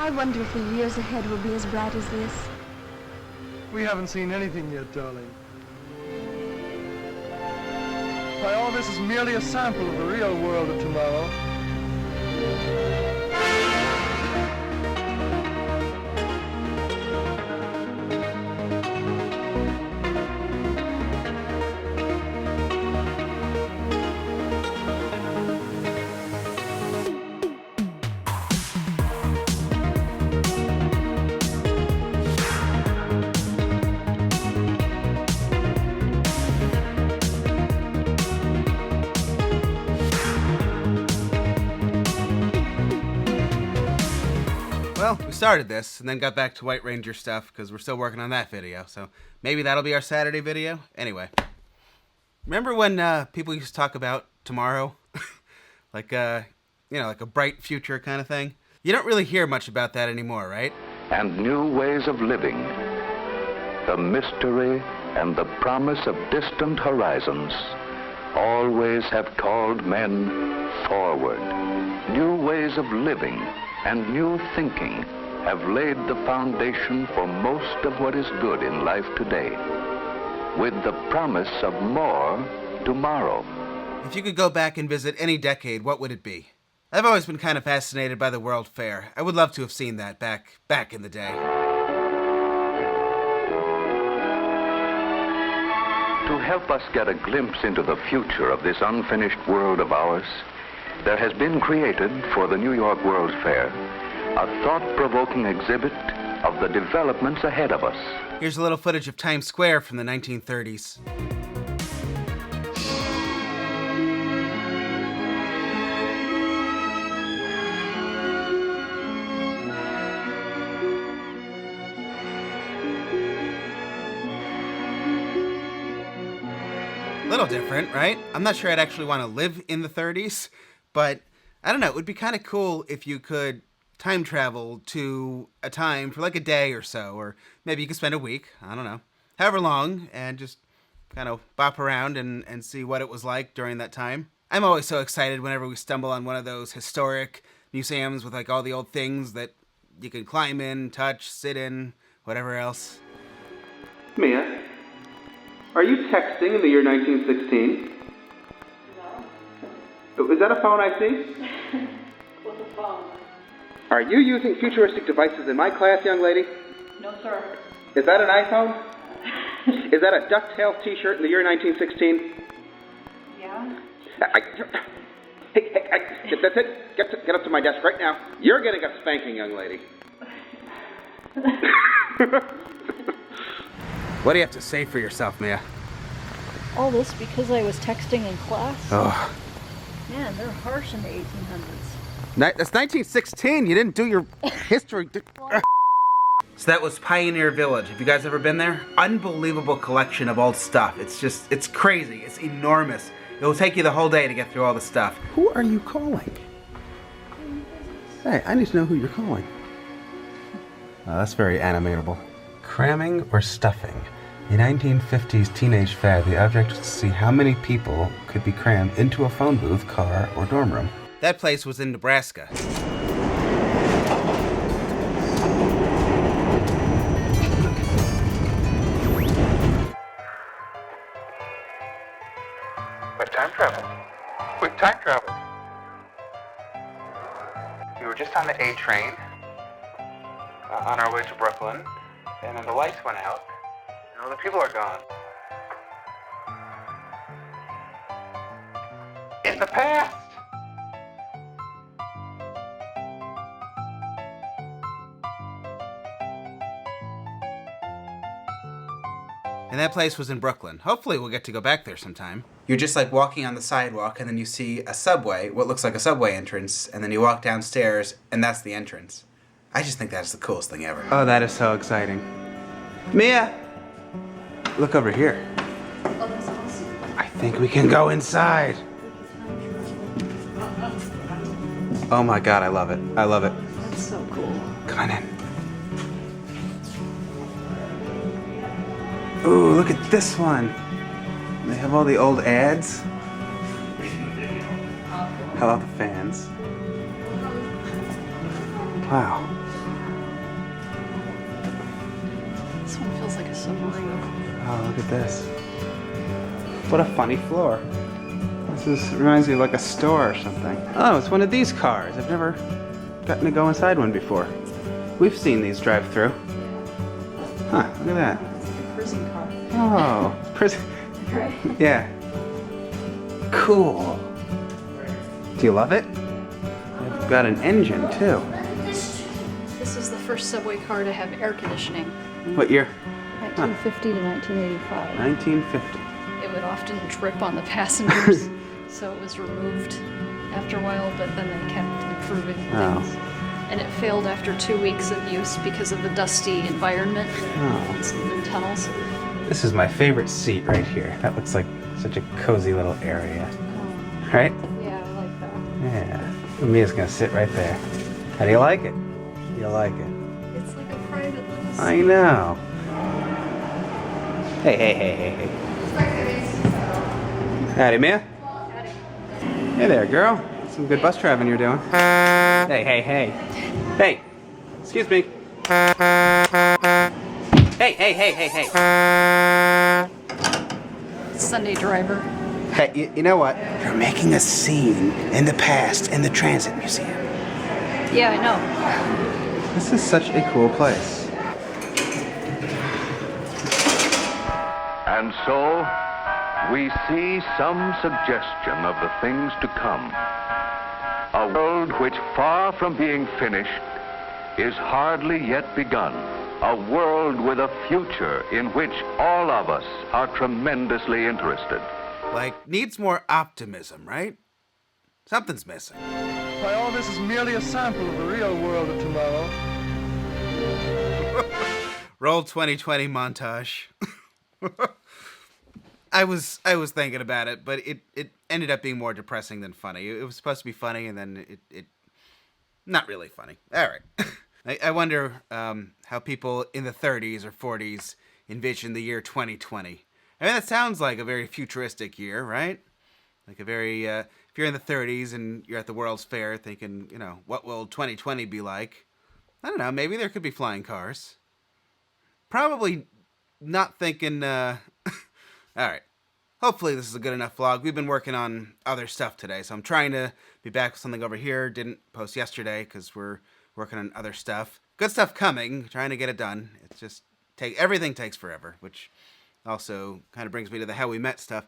I wonder if the years ahead will be as bright as this. We haven't seen anything yet, darling. Why, all this is merely a sample of the real world of tomorrow. Well, we started this and then got back to White Ranger stuff because we're still working on that video, so maybe that'll be our Saturday video. Anyway, remember when people used to talk about tomorrow? like, like a bright future kind of thing? You don't really hear much about that anymore, right? And new ways of living. The mystery and the promise of distant horizons always have called men forward. New ways of living and new thinking have laid the foundation for most of what is good in life today, with the promise of more tomorrow. If you could go back and visit any decade, what would it be? I've always been kind of fascinated by the World Fair. I would love to have seen that back in the day. To help us get a glimpse into the future of this unfinished world of ours, there has been created for the New York World's Fair a thought-provoking exhibit of the developments ahead of us. Here's a little footage of Times Square from the 1930s. Little different, right? I'm not sure I'd actually want to live in the 30s, but I don't know, it would be kind of cool if you could time travel to a time for like a day or so, or maybe you could spend a week, I don't know, however long, and just kind of bop around and see what it was like during that time. I'm always so excited whenever we stumble on one of those historic museums with like all the old things that you can climb in, touch, sit in, whatever else. Mia, are you texting in the year 1916? No. Is that a phone I see? What's a phone? Are you using futuristic devices in my class, young lady? No, sir. Is that an iPhone? Is that a DuckTales t-shirt in the year 1916? Yeah. Hey, that's it. Get up to my desk right now. You're getting a spanking, young lady. What do you have to say for yourself, Mia? All this because I was texting in class? Oh. Man, they're harsh in the 1800s. That's 1916. You didn't do your history. So that was Pioneer Village. Have you guys ever been there? Unbelievable collection of old stuff. It's crazy. It's enormous. It will take you the whole day to get through all the stuff. Who are you calling? Hey, I need to know who you're calling. Oh, that's very animatable. Cramming or stuffing? The 1950s teenage fad, the object was to see how many people could be crammed into a phone booth, car, or dorm room. That place was in Nebraska. We've time traveled. We've time traveled. We were just on the A train, on our way to Brooklyn, and then the lights went out, and all the people are gone. In the past! And that place was in Brooklyn. Hopefully we'll get to go back there sometime. You're just like walking on the sidewalk and then you see a subway, what looks like a subway entrance, and then you walk downstairs and that's the entrance. I just think that's the coolest thing ever. Oh, that is so exciting. Mia! Look over here. Oh, that's awesome. I think we can go inside. Oh my god, I love it. I love it. That's so cool. Come on in. Ooh, look at this one. They have all the old ads. How about the fans? Wow. look at this. What a funny floor. This reminds me of like a store or something. Oh, it's one of these cars. I've never gotten to go inside one before. We've seen these drive through. Huh, look at that. It's like a prison car. Oh, prison. Right. Yeah. Cool. Do you love it? It's got an engine too. This is the first subway car to have air conditioning. What year? 1950 to 1985. 1950. It would often drip on the passengers, so it was removed after a while, but then they kept improving things. And it failed after 2 weeks of use because of the dusty environment and some wind tunnels. This is my favorite seat right here. That looks like such a cozy little area. Right? Yeah, I like that. Yeah. Mia's gonna sit right there. How do you like it? You like it? It's like a private little seat. I know. Hey, hey, hey, hey, hey. Howdy, Mia. Hey there, girl. Some good bus driving you're doing. Hey, hey, hey. Hey. Excuse me. Hey, hey, hey, hey, hey. Sunday driver. Hey, you know what? You're making a scene in the past in the Transit Museum. Yeah, I know. This is such a cool place. And so, we see some suggestion of the things to come. A world which, far from being finished, is hardly yet begun. A world with a future in which all of us are tremendously interested. Like, needs more optimism, right? Something's missing. Why, all this is merely a sample of the real world of tomorrow. Roll 2020 montage. I was thinking about it, but it ended up being more depressing than funny. It was supposed to be funny, and then it not really funny. All right. I wonder how people in the 30s or 40s envision the year 2020. I mean, that sounds like a very futuristic year, right? Like a very, if you're in the 30s and you're at the World's Fair thinking, you know, what will 2020 be like? I don't know, maybe there could be flying cars. Probably not thinking, all right. Hopefully this is a good enough vlog. We've been working on other stuff today, so I'm trying to be back with something over here. Didn't post yesterday because we're working on other stuff. Good stuff coming, trying to get it done. It's just, everything takes forever, which also kind of brings me to the How We Met stuff.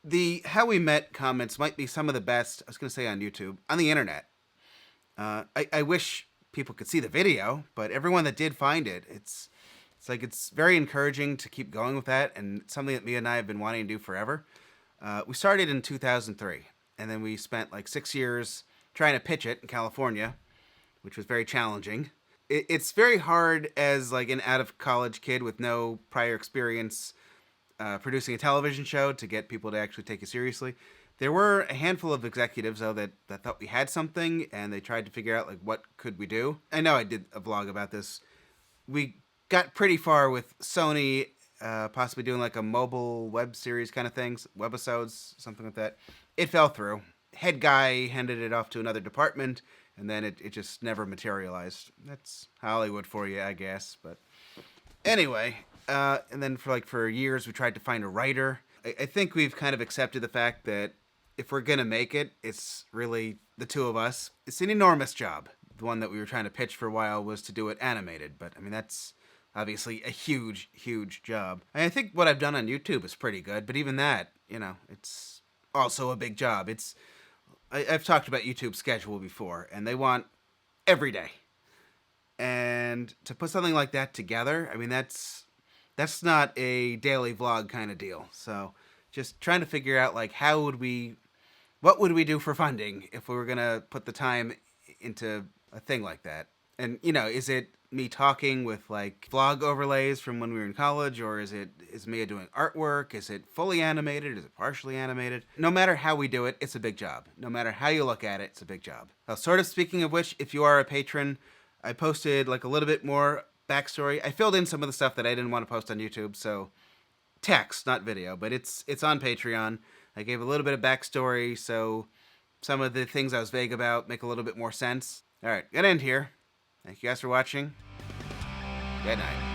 The How We Met comments might be some of the best, I was going to say on YouTube, on the internet. I wish people could see the video, but everyone that did find it, it's like it's very encouraging to keep going with that, and it's something that Mia and I have been wanting to do forever. We started in 2003, and then we spent like 6 years trying to pitch it in California, which was very challenging. It's very hard as like an out-of-college kid with no prior experience producing a television show to get people to actually take you seriously. There were a handful of executives, though, that thought we had something, and they tried to figure out, like, what could we do. I know I did a vlog about this. We got pretty far with Sony possibly doing, like, a mobile web series kind of things, webisodes, something like that. It fell through. Head guy handed it off to another department, and then it just never materialized. That's Hollywood for you, I guess. But anyway, and then for years we tried to find a writer. I think we've kind of accepted the fact that if we're going to make it, it's really the two of us. It's an enormous job. The one that we were trying to pitch for a while was to do it animated. But, I mean, that's obviously a huge, huge job. I think what I've done on YouTube is pretty good. But even that, you know, it's also a big job. I've talked about YouTube's schedule before, and they want every day. And to put something like that together, I mean, that's not a daily vlog kind of deal. So just trying to figure out, like, what would we do for funding if we were going to put the time into a thing like that? And, you know, is it me talking with, like, vlog overlays from when we were in college, or is Mia doing artwork? Is it fully animated? Is it partially animated? No matter how we do it, it's a big job. No matter how you look at it, it's a big job. Sort of speaking of which, if you are a patron, I posted, like, a little bit more backstory. I filled in some of the stuff that I didn't want to post on YouTube, so text, not video, but it's on Patreon. I gave a little bit of backstory, so some of the things I was vague about make a little bit more sense. All right, gonna end here. Thank you guys for watching. Good night.